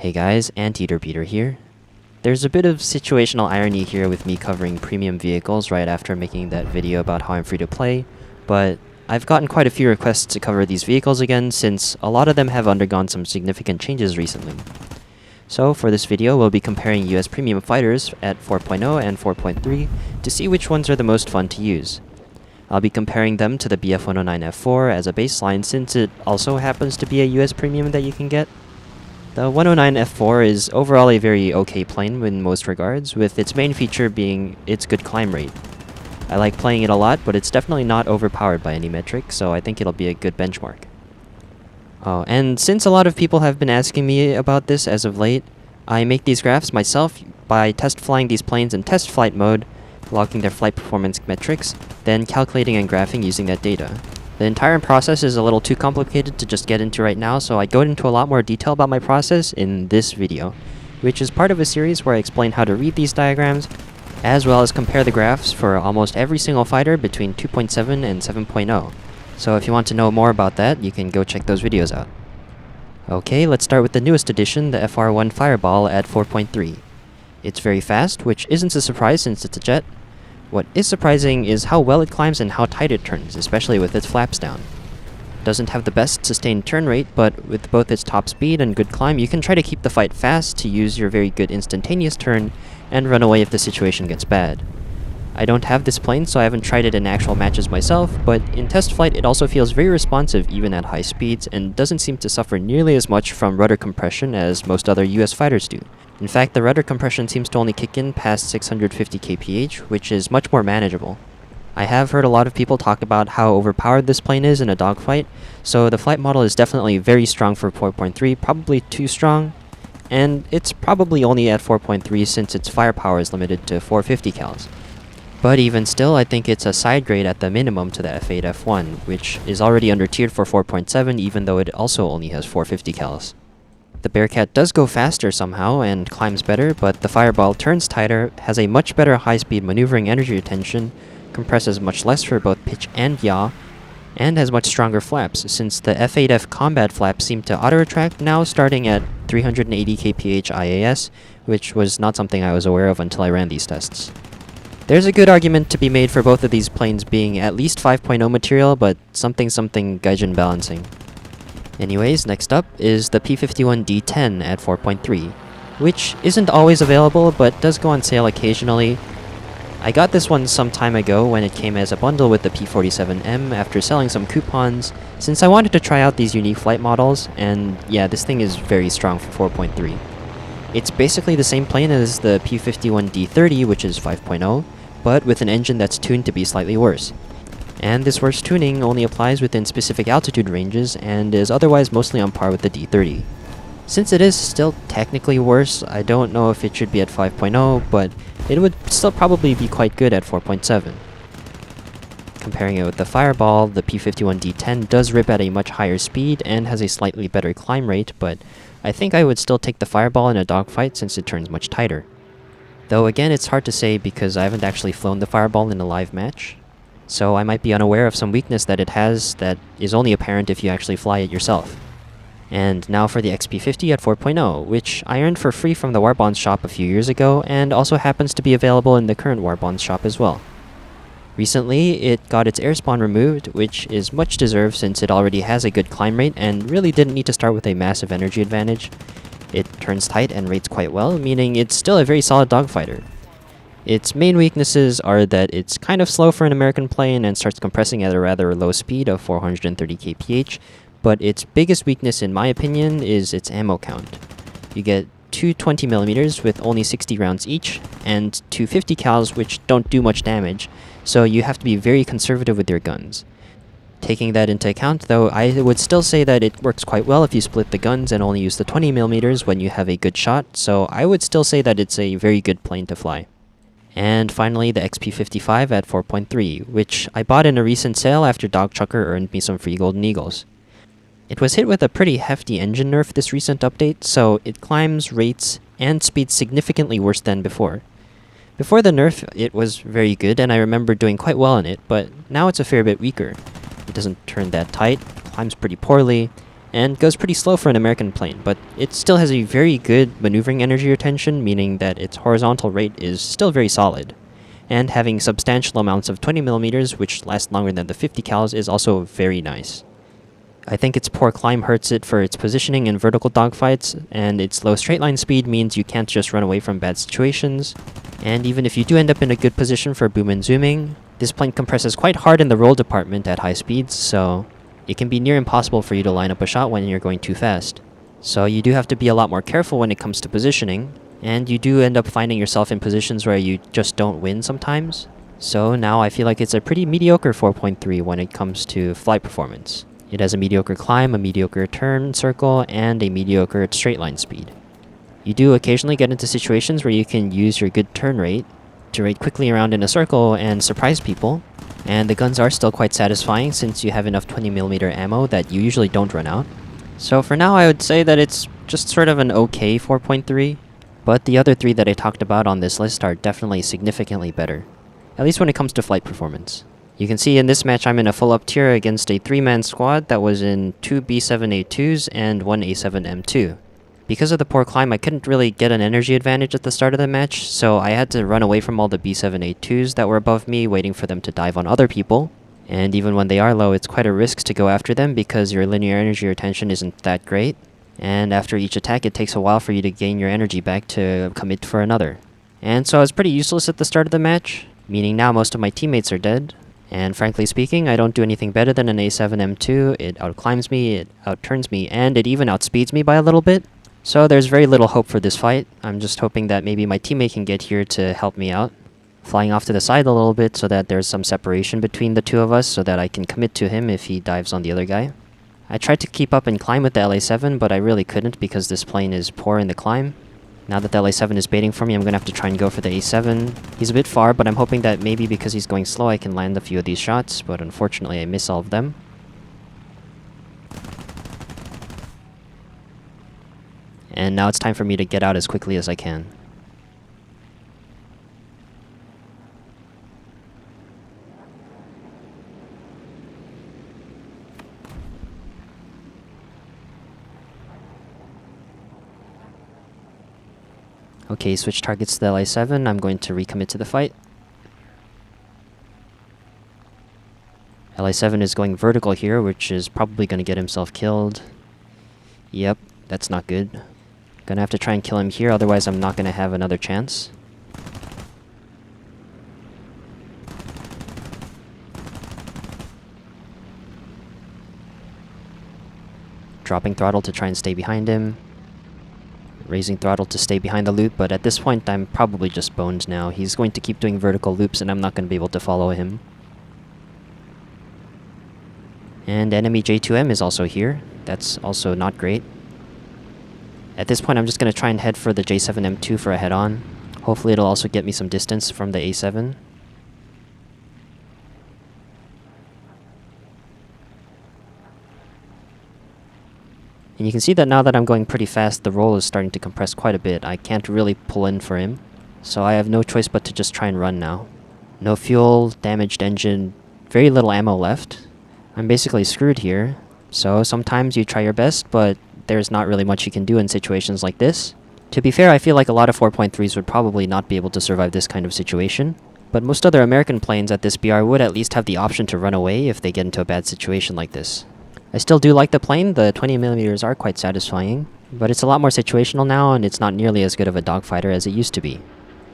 Hey guys, Anteater Peter here. There's a bit of situational irony here with me covering premium vehicles right after making that video about how I'm free to play, but I've gotten quite a few requests to cover these vehicles again since a lot of them have undergone some significant changes recently. So for this video, we'll be comparing US premium fighters at 4.0 and 4.3 to see which ones are the most fun to use. I'll be comparing them to the BF-109 F4 as a baseline since it also happens to be a US premium that you can get. The 109 F4 is overall a very okay plane in most regards, with its main feature being its good climb rate. I like playing it a lot, but it's definitely not overpowered by any metric, so I think it'll be a good benchmark. Oh, and since a lot of people have been asking me about this as of late, I make these graphs myself by test flying these planes in test flight mode, logging their flight performance metrics, then calculating and graphing using that data. The entire process is a little too complicated to just get into right now, so I go into a lot more detail about my process in this video, which is part of a series where I explain how to read these diagrams, as well as compare the graphs for almost every single fighter between 2.7 and 7.0. So if you want to know more about that, you can go check those videos out. Okay, let's start with the newest addition, the FR-1 Fireball at 4.3. It's very fast, which isn't a surprise since it's a jet. What is surprising is how well it climbs and how tight it turns, especially with its flaps down. Doesn't have the best sustained turn rate, but with both its top speed and good climb, you can try to keep the fight fast to use your very good instantaneous turn and run away if the situation gets bad. I don't have this plane, so I haven't tried it in actual matches myself, but in test flight it also feels very responsive even at high speeds and doesn't seem to suffer nearly as much from rudder compression as most other US fighters do. In fact, the rudder compression seems to only kick in past 650 kph, which is much more manageable. I have heard a lot of people talk about how overpowered this plane is in a dogfight, so the flight model is definitely very strong for 4.3, probably too strong, and it's probably only at 4.3 since its firepower is limited to 450 cals. But even still, I think it's a side grade at the minimum to the F8 F1, which is already undertiered for 4.7 even though it also only has 450 cals. The Bearcat does go faster somehow and climbs better, but the Fireball turns tighter, has a much better high-speed maneuvering energy retention, compresses much less for both pitch and yaw, and has much stronger flaps, since the F8F combat flaps seem to auto-retract now starting at 380 kph IAS, which was not something I was aware of until I ran these tests. There's a good argument to be made for both of these planes being at least 5.0 material, but something Gaijin balancing. Anyways, next up is the P-51D-10 at 4.3, which isn't always available but does go on sale occasionally. I got this one some time ago when it came as a bundle with the P-47M after selling some coupons, since I wanted to try out these unique flight models, and yeah, this thing is very strong for 4.3. It's basically the same plane as the P-51D-30, which is 5.0, but with an engine that's tuned to be slightly worse. And this worse tuning only applies within specific altitude ranges and is otherwise mostly on par with the D30. Since it is still technically worse, I don't know if it should be at 5.0, but it would still probably be quite good at 4.7. Comparing it with the Fireball, the P-51D-10 does rip at a much higher speed and has a slightly better climb rate, but I think I would still take the Fireball in a dogfight since it turns much tighter. Though again, it's hard to say because I haven't actually flown the Fireball in a live match, so I might be unaware of some weakness that it has that is only apparent if you actually fly it yourself. And now for the XP-50 at 4.0, which I earned for free from the Warbonds shop a few years ago and also happens to be available in the current Warbonds shop as well. Recently, it got its air spawn removed, which is much deserved since it already has a good climb rate and really didn't need to start with a massive energy advantage. It turns tight and rates quite well, meaning it's still a very solid dogfighter. Its main weaknesses are that it's kind of slow for an American plane and starts compressing at a rather low speed of 430 kph, but its biggest weakness in my opinion is its ammo count. You get two 20mm with only 60 rounds each, and two 50 cals which don't do much damage, so you have to be very conservative with your guns. Taking that into account though, I would still say that it works quite well if you split the guns and only use the 20mm when you have a good shot, so I would still say that it's a very good plane to fly. And finally, the XP-55 at 4.3, which I bought in a recent sale after Dog Chucker earned me some free Golden Eagles. It was hit with a pretty hefty engine nerf this recent update, so it climbs, rates, and speeds significantly worse than before. Before the nerf, it was very good, and I remember doing quite well in it, but now it's a fair bit weaker. It doesn't turn that tight, climbs pretty poorly, and goes pretty slow for an American plane, but it still has a very good maneuvering energy retention, meaning that its horizontal rate is still very solid. And having substantial amounts of 20mm, which last longer than the 50 cals, is also very nice. I think its poor climb hurts it for its positioning in vertical dogfights, and its low straight line speed means you can't just run away from bad situations. And even if you do end up in a good position for boom and zooming, this plane compresses quite hard in the roll department at high speeds, so it can be near impossible for you to line up a shot when you're going too fast. So you do have to be a lot more careful when it comes to positioning, and you do end up finding yourself in positions where you just don't win sometimes. So now I feel like it's a pretty mediocre 4.3 when it comes to flight performance. It has a mediocre climb, a mediocre turn circle, and a mediocre straight line speed. You do occasionally get into situations where you can use your good turn rate to rate quickly around in a circle and surprise people, and the guns are still quite satisfying since you have enough 20mm ammo that you usually don't run out. So for now I would say that it's just sort of an okay 4.3, but the other three that I talked about on this list are definitely significantly better, at least when it comes to flight performance. You can see in this match I'm in a full up tier against a 3-man squad that was in 2 B7A2s and 1 A7M2. Because of the poor climb, I couldn't really get an energy advantage at the start of the match, so I had to run away from all the B7A2s that were above me, waiting for them to dive on other people. And even when they are low, it's quite a risk to go after them because your linear energy retention isn't that great, and after each attack it takes a while for you to gain your energy back to commit for another. And so I was pretty useless at the start of the match, meaning now most of my teammates are dead. And frankly speaking, I don't do anything better than an A7M2. It outclimbs me, it outturns me, and it even outspeeds me by a little bit. So there's very little hope for this fight. I'm just hoping that maybe my teammate can get here to help me out, flying off to the side a little bit so that there's some separation between the two of us so that I can commit to him if he dives on the other guy. I tried to keep up and climb with the LA7, but I really couldn't because this plane is poor in the climb. Now that the LA7 is baiting for me, I'm going to have to try and go for the A7. He's a bit far, but I'm hoping that maybe because he's going slow I can land a few of these shots, but unfortunately I miss all of them. And now it's time for me to get out as quickly as I can. Okay, switch targets to the LA7. I'm going to recommit to the fight. LA7 is going vertical here, which is probably going to get himself killed. Yep, that's not good. Gonna have to try and kill him here, otherwise I'm not gonna have another chance. Dropping throttle to try and stay behind him. Raising throttle to stay behind the loop, but at this point I'm probably just boned now. He's going to keep doing vertical loops and I'm not going to be able to follow him. And enemy J2M is also here. That's also not great. At this point I'm just going to try and head for the J7M2 for a head-on. Hopefully it'll also get me some distance from the A7. And you can see that now that I'm going pretty fast, the roll is starting to compress quite a bit. I can't really pull in for him, so I have no choice but to just try and run now. No fuel, damaged engine, very little ammo left. I'm basically screwed here, so sometimes you try your best, but there's not really much you can do in situations like this. To be fair, I feel like a lot of 4.3s would probably not be able to survive this kind of situation, but most other American planes at this BR would at least have the option to run away if they get into a bad situation like this. I still do like the plane. The 20mm are quite satisfying, but it's a lot more situational now and it's not nearly as good of a dogfighter as it used to be.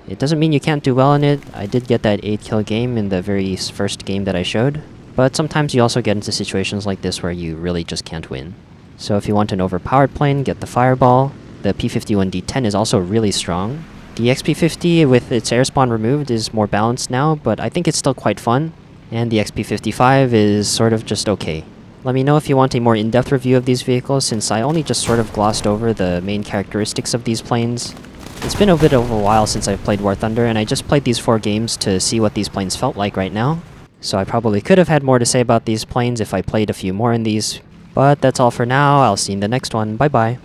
It doesn't mean you can't do well in it. I did get that 8-kill game in the very first game that I showed, but sometimes you also get into situations like this where you really just can't win. So if you want an overpowered plane, get the Fireball. The P-51D-10 is also really strong. The XP-50 with its air spawn removed is more balanced now, but I think it's still quite fun. And the XP-55 is sort of just okay. Let me know if you want a more in-depth review of these vehicles, since I only just sort of glossed over the main characteristics of these planes. It's been a bit of a while since I've played War Thunder, and I just played these 4 games to see what these planes felt like right now. So I probably could have had more to say about these planes if I played a few more in these, but that's all for now. I'll see you in the next one. Bye bye.